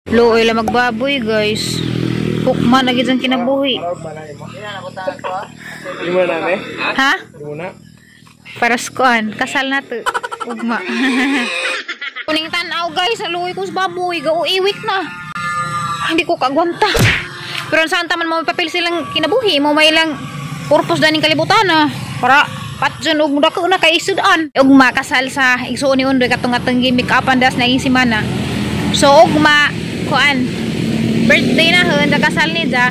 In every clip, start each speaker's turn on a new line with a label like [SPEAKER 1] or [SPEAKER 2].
[SPEAKER 1] Luoy la magbaboy guys. Hukman na gid ang kinabuhi.
[SPEAKER 2] Lima na ne?
[SPEAKER 1] Ha?
[SPEAKER 2] Lima.
[SPEAKER 1] Para skuan, kasal na to. Ugma. Kuning tanaw guys, luoy ko sa baboy, gao iwik na. Hindi ko kagwanta. Pero saan taman mo papel silang kinabuhi, mo may lang purpose daning kalibutan na para patjon og muda ko na kay isudan. Ugma kasal sa igsuon ni undoy katong gimmick upan das naging simana. So ugma kuan birthday na hun sa kasal ni ja.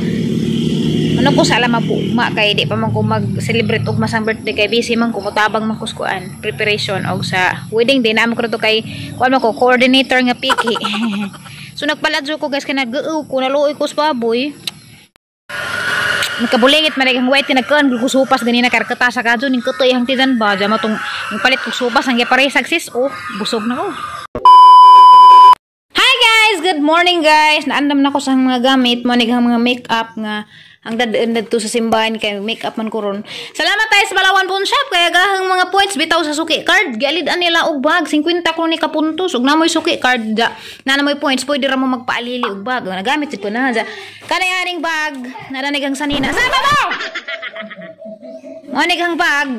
[SPEAKER 1] Ano ko sa alam po ugma kay di pa man ko mag-celebrate ugma sang birthday kay busy man ko mutabang man ko kuan preparation og sa wedding day na mo ko to kay kuan man ko coordinator nga piki. So nagpaladyo ko guys kay nag-uw ko naluoy ko sa baboy. Nagkabulingit man ang white nagkaan ko supas ganina karkata sa kadyo ning kutoy hang tidan ba jama tong palit ko supas ang pare success oh busog na ko. Hi guys, good morning guys. Naandam na ko sa mga gamit mo nig mga makeup nga ang dadaan to sa simbahan kay makeup man ko ron. Salamat tayo sa Balawan Pawn Shop kaya gahang mga points bitaw sa suki card. Galid nila og bag 50 ko ni kapuntos ug namoy suki card da. Na namoy points pwede ra mo magpaalili og bag. Nagamit jud ko na ja. Kanay aring bag nadanigang sanina. Sama mo. Mo nigang bag.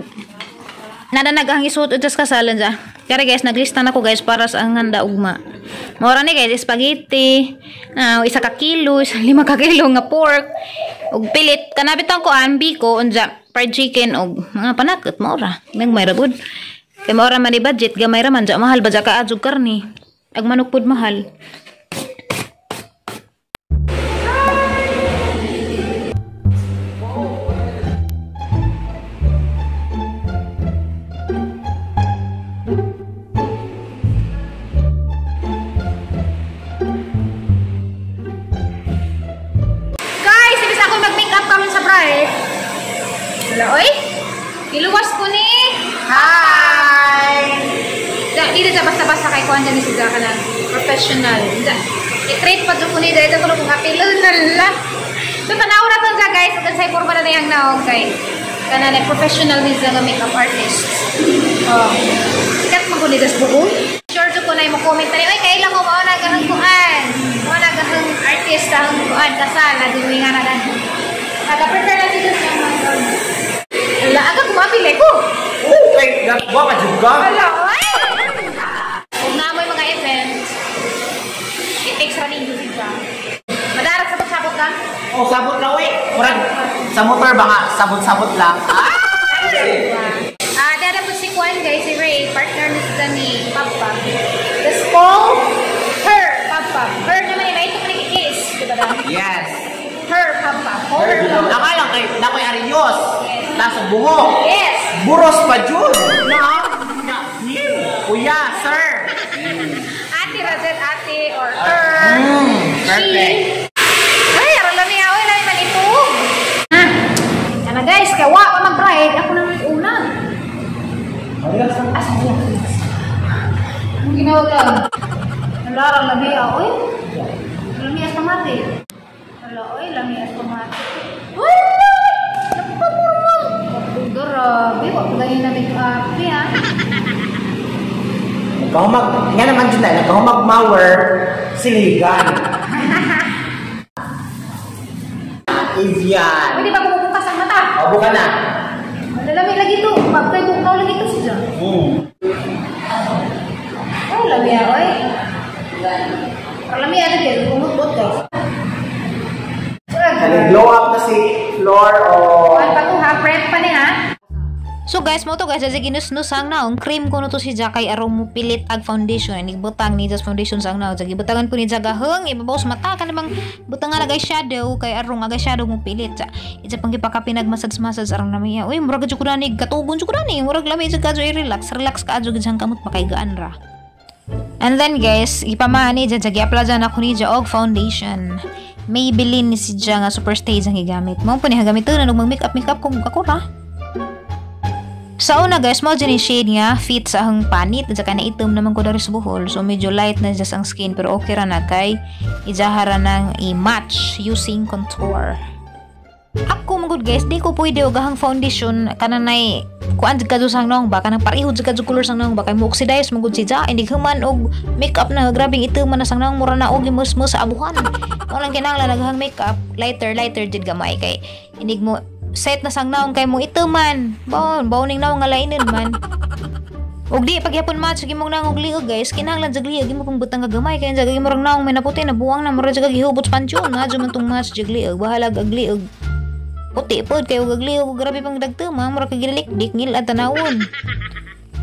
[SPEAKER 1] Nadanagang isuot ud sa kasalan ja. Kaya guys, naglista na ko guys para sa ang handa ugma. Mora ni guys, spaghetti, isa ka kilo, 5 ka kilo nga pork, ug pilit. Kanabitan ko ambi ko, unja, fried chicken, ug mga panakot, mora. Nagmay rabod. Kaya mora man ni budget, gamay raman, ja, mahal ba ja ka adzog karni. Ag manok pud mahal. Hello, oy. Iluwas ko ni. Hi. Dili sa basta-basta kay kuan dani siya kana professional. I-treat pa jud ko ni dahil ko kung apilon na. So tanaw na to sa guys, ug say porma na yang naog kay kana na professional ni sa makeup artist. Oh. Sikat mo guni das buo. Sure jud ko na mo comment tani oy kay lang ko mao na ganang kuan. Mao na ganang artist ang kuan kasal na dinwi nga na dan. Naka-prepare na dito sa mga wala, agad kumapili ko.
[SPEAKER 2] Oh, kay gagwa ka juga.
[SPEAKER 1] Wala, ay! Kung namoy mga events, it-takes running music ka. Madarat sabot-sabot ka?
[SPEAKER 2] Oh, sabot na uy. Murag, sa motor ba nga, sabot-sabot lang.
[SPEAKER 1] Dada po si Kwan guys, si Ray, partner ni Papa. Let's call her, Papa. Her naman yun, ito pa nag-kiss. Diba daw?
[SPEAKER 2] Yes.
[SPEAKER 1] Her, Papa. Call her, Papa.
[SPEAKER 2] Nakalang kay, nakoy Arios. Nasa buhok.
[SPEAKER 1] Yes.
[SPEAKER 2] Buros pa jud. Kuya, sir.
[SPEAKER 1] Ate Razet, ate or her.
[SPEAKER 2] Perfect.
[SPEAKER 1] Ay, aralami ako, lami malitog. Ha? Yan guys, kaya wa pa mag-ride. Ako na may una. Asa niya? Ang ginawa lang. Nalarang lami ako eh. Lami as pamati. Wala, oy, lami as pamati. Wala! Napapurmang! Grabe, wag ganyan na make-up ha.
[SPEAKER 2] Nga naman dyan na, nagkahumag-mower, siligan. Avian.
[SPEAKER 1] Pwede ba bumubukas ang mata?
[SPEAKER 2] O, buka na.
[SPEAKER 1] Malalami lagi ito. Pagkay bukaw lagi ito siya. Ay, lami ako eh. Lami ano din, umutbot guys.
[SPEAKER 2] Nag-glow up na si floor o...
[SPEAKER 1] Kuhan pa ito ha, prep pa niya ha.
[SPEAKER 3] So guys, mo to guys, sa ginusnusang naong cream ko no to si Jakay araw mo pilit ag foundation. Igbutang ni Just Foundation sang naong. Gibutangan ko ni Jagaheng, ibabaw sa mata ka namang butangan agay shadow kay arong agay shadow mo pilit. Isa pang gipakapinag massage arong namiya. Uy, murag jud ko ni gatugon jud ko ni. Murag lami jud ka relax ka jud sang kamot makaigaan ra. And then guys, ipamani dyan apply dyan ako ni og foundation. Maybelline ni si Jang nga super stage ang gigamit. Mo po ni gamiton og mag-makeup kung ako ra. Sa una guys, mo dyan yung shade nga, fit sa ahang panit, at saka na itom naman ko dari sa buhol. So medyo light na just ang skin, pero okay ra na kay ijahara ng i-match using contour. Ako magud guys, di ko pwede og gahang foundation kananay kuan jud kadto sang naong ba kanang pareho jud kadto color sang naong ba kay mo oxidize magud si ja indig human og makeup na grabing ituman na sang naong mura na og gimus-mus sa abuhan. Mo lang kinahanglan naghang makeup lighter jud gamay kay indig mo set na sang naong kay mo ituman. Bawning naong nga lainin man. Og di pagyapon match gimong nang og liog guys, kinahanglan jud liog gimo pang butang nga gamay kay jud gimong naong may naputi na buwang na mura jud gihubot pansyon na jud man tong match jud liog bahala ag liog. Puti pod kayo gagliw grabe pang dagtema mura kay gilikdik ngil at tanawon.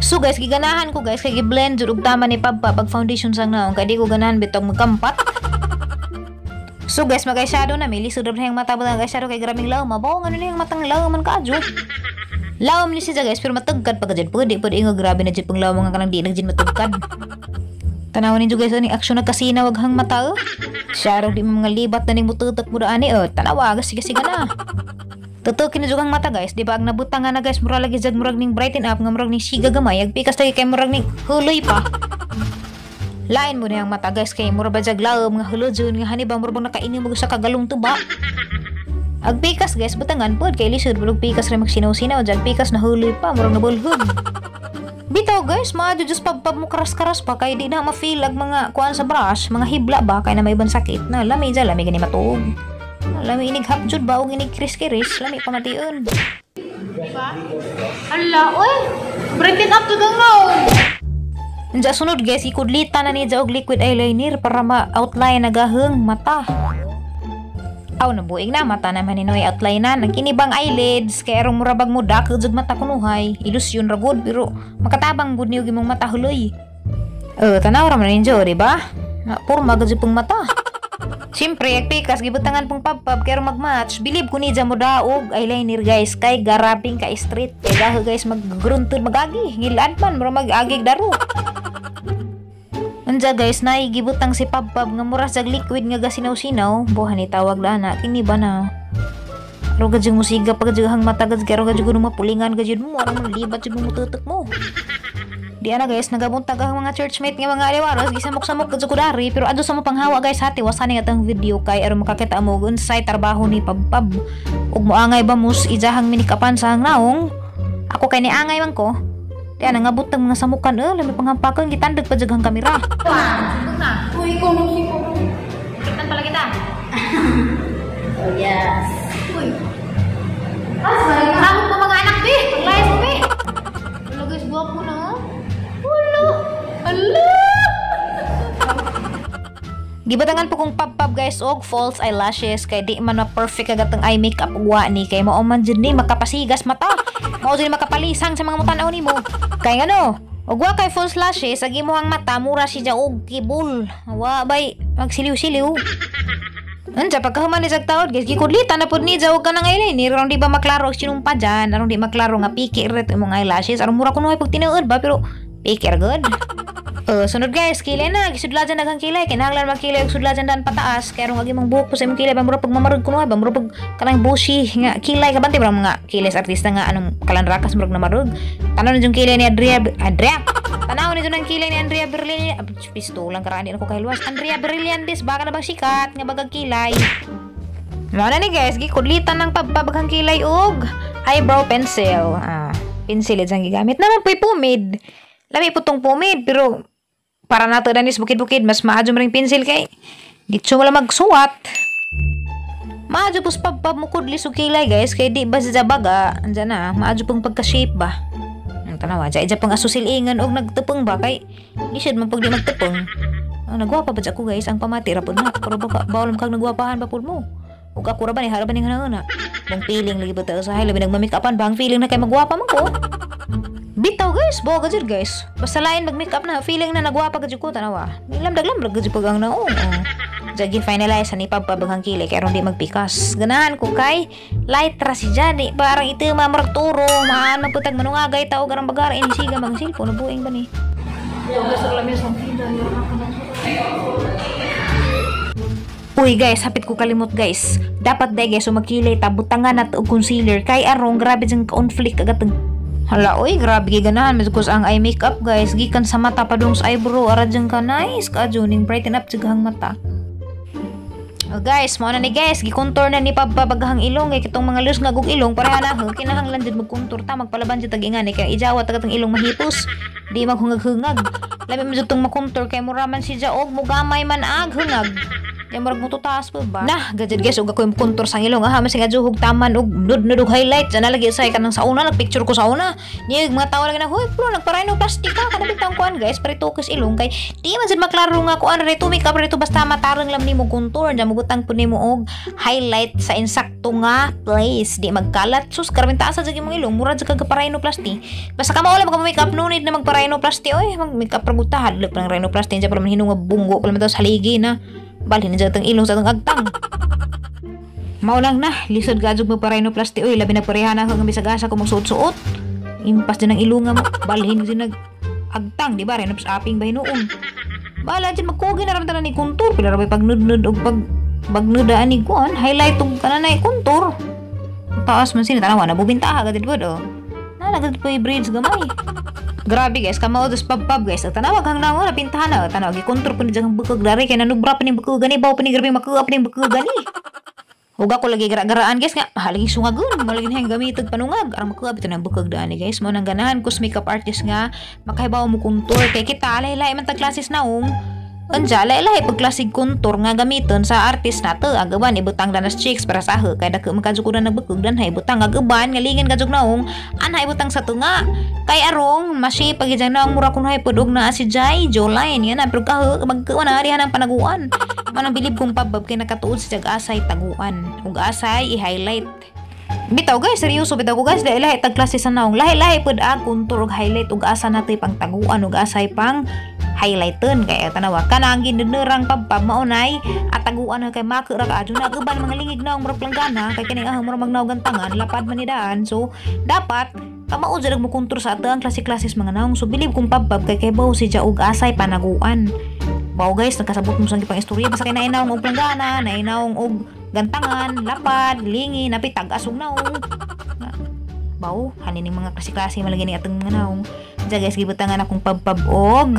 [SPEAKER 3] So guys giganahan ko guys kay gi-blend jud og tama ni pagpa pag foundation sang naong kay di ko ganahan bitong magkampat. So guys mag-eyeshadow na may lisod ra yung mata ba eyeshadow kay grabing law mabaw ngano yung matang law man kaadyo. Law ni siya guys pero matugkad pa jud pwede ingo grabe na jud pang law mga kanang di nagjud matugkad. Tanawon ninyo guys ani aksyon na kasina wag hang mata. Shadow di mga libat na ning mututok mo ani tanawa sige na. Tutukin na jugang mata guys, di ba ang nabutang nga na guys, mura lagi jag murag ning brighten up, nga murag ning siga gamay, agpikas lagi kay murag ning huloy pa. Lain mo na yung mata guys, kay mura ba jag laom nga hulo jud nga hanibang murag nakaini mo sa kagalong tuba. Agpikas guys, butangan pod kay lisod bulog pikas ra magsinaw-sinaw, jag pikas na huloy pa, murag nabulhog. Bitaw guys, maadyo just pabpab mo karas-karas pa kay di na ma-feel ag mga kuan sa brush, mga hibla ba kay na may ibang sakit na lami gani matuog. Lami inig hapjud ba o inig kiris-kiris lami pamation. Diba? Hala, oy! Brighten up to gang now! Nja sunod guys, ikudlita na ni og liquid eyeliner para ma-outline na gaheng mata. Aw, nabuing na mata naman ni Noy outline na. Nagkinibang eyelids, kaya arong murabag mo dakag jud mata kunuhay. Ilusyon ra gud pero makatabang gud niyo gimong mata huloy. Tanaw ra man ninyo, di ba? Na porma gud pong mata. Siyempre, agpikas, gibutangan pong pabpab, kaya mag-match. Bilib ko ni dyan mo daog eyeliner guys, kay garaping ka street. Kaya daho guys, mag-gruntod, mag-agi. Ngilad man, mura mag-agig daro. Anja guys, naigibutang si pabpab, nga mura sa liquid nga gasinaw-sinaw. Buhan ni tawag na, kini ba na? Aro gadyang musiga, pagadyang mata, kaya gadyang mapulingan, gadyang mo, arang malibat, gadyang mututok mo. Di ana guys, nagabuntag ang mga churchmate nga mga aliwaros, gisamok-samok kadto kudari, pero ado sa mo panghawa guys hati wasani atang video kay aron makakita mo unsay trabaho ni pabpab. Ug moangay ba mus ijahang minikapan sa hangnaong. Ako kay ni angay man ko. Di ana nga butang mga samukan lami panghampakan gitandag pa jaghang kamera.
[SPEAKER 2] Uy, ko no si ko.
[SPEAKER 3] Kitan pala kita.
[SPEAKER 2] Oh yes.
[SPEAKER 3] Uy. Asa mo mga anak be? Paglayas mo be. Hello guys, guwapo na. Gibatangan po kong pab guys og false eyelashes kay di man na perfect agatang eye makeup wa ni kay mao man jud ni makapasigas mata. Mao jud makapalisang sa mga mutanaw nimo. Kay ngano? Og wa kay false lashes agi mo ang mata mura siya og kibul. Wa bay magsiliw-siliw. Anja pagkahuman ni jag taod guys gikudlitan na pud ni og kanang eyeliner aron di ba maklaro og sinumpa dyan aron di maklaro nga piki ret imong eyelashes aron mura kuno ay pag tinuod ba pero piki good. Sunod guys, kilay na, gisudlajan naghang kilay, kinahanglan magkilay og sudlajan dan pataas, kaya rong agi mong buhok po sa imong kilay, bamura pag mamarag kuno, bamura pag kanang bushy nga kilay kabante ba mga kilay sa artista nga anong kalanrakas murag na marug. Tanaw na yung kilay ni Andrea. Tanaw na yung kilay ni Andrea Brilliant. Pistolang karaan ako kahilwas. Andrea Brilliantes, baka na bang sikat nga bagag kilay. Mana ni guys, gikudlitan ng pababaghang kilay og eyebrow pencil. Pencil ang gigamit. Naman po'y pomade. Lami po tong pomade, pero para nato danis bukid-bukid mas maadyo ring pencil kay gitso wala magsuwat. Maadyo pus pabpab mo kudli so kilay guys kay di ba sa baga andyan na maadyo pong pagka-shape ba. Ang tanawa dya pang asusilingan og nagtepeng ba kay di siya man pag di magtepeng. Nagwapa ba ako guys ang pamati rapod na pero bawal kag nagwapahan ba pud mo. Ug ako ra ba ni harapan ning hana-hana. Bang feeling lagi ba ta usahay labi nagmamikapan bang feeling na kay magwapa man ko. Bitaw guys, bawa gajud guys. Basta lain mag-makeup na, feeling na nagwapa gajud ko, tanawa. Lamdag-lamdag gajud pag ang naong. Jagi finalize sa ni pagpabaghang kilay, kaya ron di magpikas. Ganahan ko kay, light ra si Jani, parang ito mamurag turo, maan magputag manungagay, tao garang bagara, inisiga mag silpo, nabuing ba ni? Uy guys, hapit ko kalimot guys. Dapat day guys, magkilay, tabutangan at og concealer, kay arong grabe dyan conflict agatang. Hala, oy, grabe giganahan. Because ang eye makeup, guys, gikan sa mata pa dong sa eyebrow. Ara dyan ka, nice ka, juning brighten up, sigahang mata. Oh guys, mo na ni guys, gikontour na ni pababaghang ilong kay kitong mga lus nga gug ilong pareha na kinahanglan jud magkontour ta magpalaban jud tagingan kay ijawat tagatong ilong mahipos, di maghungag-hungag. Labi man jud tong makontour kay muraman si Jaog mugamay man ag hungag. Kaya murag mo tutaas po ba? Nah, gajud guys, ug ako yung kontur sang ilong. Aha, masing adjuhog taman ug nud-nud highlight. Diyan nalagi say kanang sauna, nagpicture ko sauna. Ni mga tawo lagi na, "Hoy, bro, nagpa-rhinoplasty ka." Kana bitang kuan guys, paritukis ilong kay di man jud maklaro nga kuan reto makeup reto basta matarang lam nimo kontur. Diyan mugutang pud nimo og highlight sa insakto nga place. Di magkalat. Sus, karabing taas sa imong ilong, mura jud kag pa-rhinoplasty. Basta ka mao magpa-makeup no need na magpa-rhinoplasty oy, mag-makeup ra gud ta hadlok pang rhinoplasty diyan para man hinung nga bunggo pala man sa haligi na. Balhin na jatang ilong sa atong agtang. Maulang na, lisod gajog mo para rhinoplasty. Uy, labi nagpareha na kang bisag-asa ko magsuot-suot. Impas din ang ilunga mo. Balhin din nag-agtang, di ba? Rhinoplasty ba hinuon? Bala dyan, magkugi na ramdaman ni kontur. Pila rabay pag-nud-nud o pag-nudaan ni kuan. Highlight o kananay kontur. Taas man sinatanawa na bubintaha agad po do. Nalagad po yung braids gamay. Grabe guys, kamao dos pab guys. Tanawag hang nawa na pintahan na. Tanawag i-contour po ni jang bukog dari kay nanubra pa ni bukog gani, baw pa ni grabe makuha pa ni bukog gani. Huwag ako lagi gara-garaan guys nga. Halagi sungagun, malagi na yung gamitag panungag. Arang makuha bito ng bukog daan guys. Mo nang ganahan kus makeup artist nga makahibaw mo contour kay kita lahi-lahi man tag klases naong. Anja lahi-lahi pag klasig contour nga gamiton sa artist nato. Agaban ibutang danas chicks para sa kay dako magkajug na nagbukog dan hay butang agaban nga lingin kajug naong anhay butang sa tunga. Kay arong masyi pagijang naong mura kun hay pudog na si Jai Joline yan pero magkuan na arihan ang panaguan. Manang bilib kong pabab kay nakatuod sa jag-asay taguan. Ug asay i-highlight. Bitaw guys, seryoso bitaw ko guys, dahil lahi tag klase sa naong. Lahi-lahi pud contour ug highlight ug asa natoy pang taguan ug asay pang highlighten kay tanawa kanang ginunerang pabpab maunay at taguan na kay makura ka adyo na uban mga lingig na murag planggana kay kini murag magnawgan tangan lapad man ni daan. So dapat kamao jud mo kontur sa atang klase-klases mga naong. So bilib kong pabpab kay baw si Jaog asay panaguan. Baw guys, nagkasabot mo sa gipang istorya basta kay nainaong og planggana, nainaong og gantangan, lapad, lingi, napitag asog naong. Baw, hanin mga klase-klase malagi ni atong mga naong. Diya guys, gibutangan akong pabpab og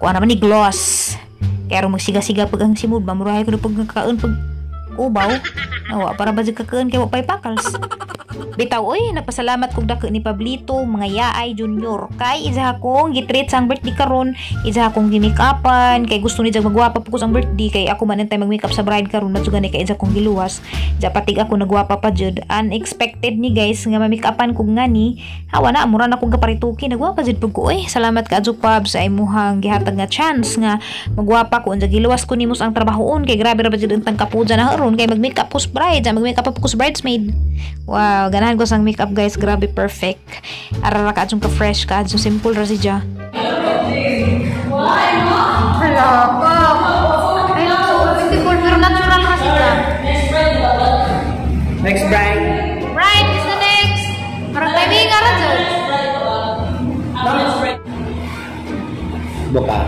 [SPEAKER 3] kuha naman ni gloss. Kaya rin magsiga-siga pag ang simod. Mamurahay ko na pag kakaon pag ubaw. Awa, para ba dyan kakaon kaya wapay pakals. Bitaw, oy, napasalamat kong dako ni Pablito, mga yaay junior. Kay isa akong gitreat sang birthday karon, isa akong gimikapan, kay gusto ni jag magwapa po ko sang birthday, kay ako man antay mag-makeup sa bride karon, matsugan ni kay isa akong giluwas. Ja patig ako nagwapa pa jud. Unexpected ni guys nga mamikapan kog ngani. Hawa na mura na kog kaparituki, nagwapa jud pug ko. Oy, salamat ka adto Pab sa imuhang gihatag nga chance nga magwapa ko unsa giluwas ko nimos ang trabahoon kay grabe ra ba jud ang kapuja na haron kay mag-makeup ko sa bride, mag-makeup ko sa bridesmaid. Wow, ganahan ko sang makeup guys, grabe perfect. Arara ka adjong ka-fresh ka, adjong simple ra si Ja. Hala ka. Ay, beautiful pero natural ra si Ja.
[SPEAKER 2] Next bride.
[SPEAKER 3] Bride is the next. Parang timing ka ra dyan.
[SPEAKER 2] Buka.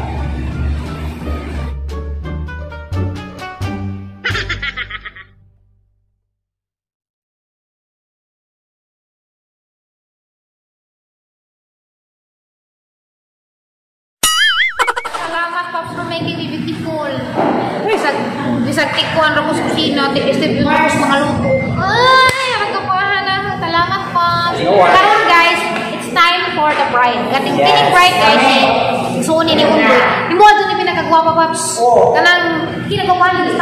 [SPEAKER 3] For making me beautiful. Bisag tikuan ra ko sa kusina, tip-step yun ko sa mga luto. Ay, magkapahan na. Salamat pa. Karon guys, it's time for the bride. Gating kining bride guys, suoni ni Umboy. Imo adto ni pinakagwapa Paps. Kanang kinagawa ni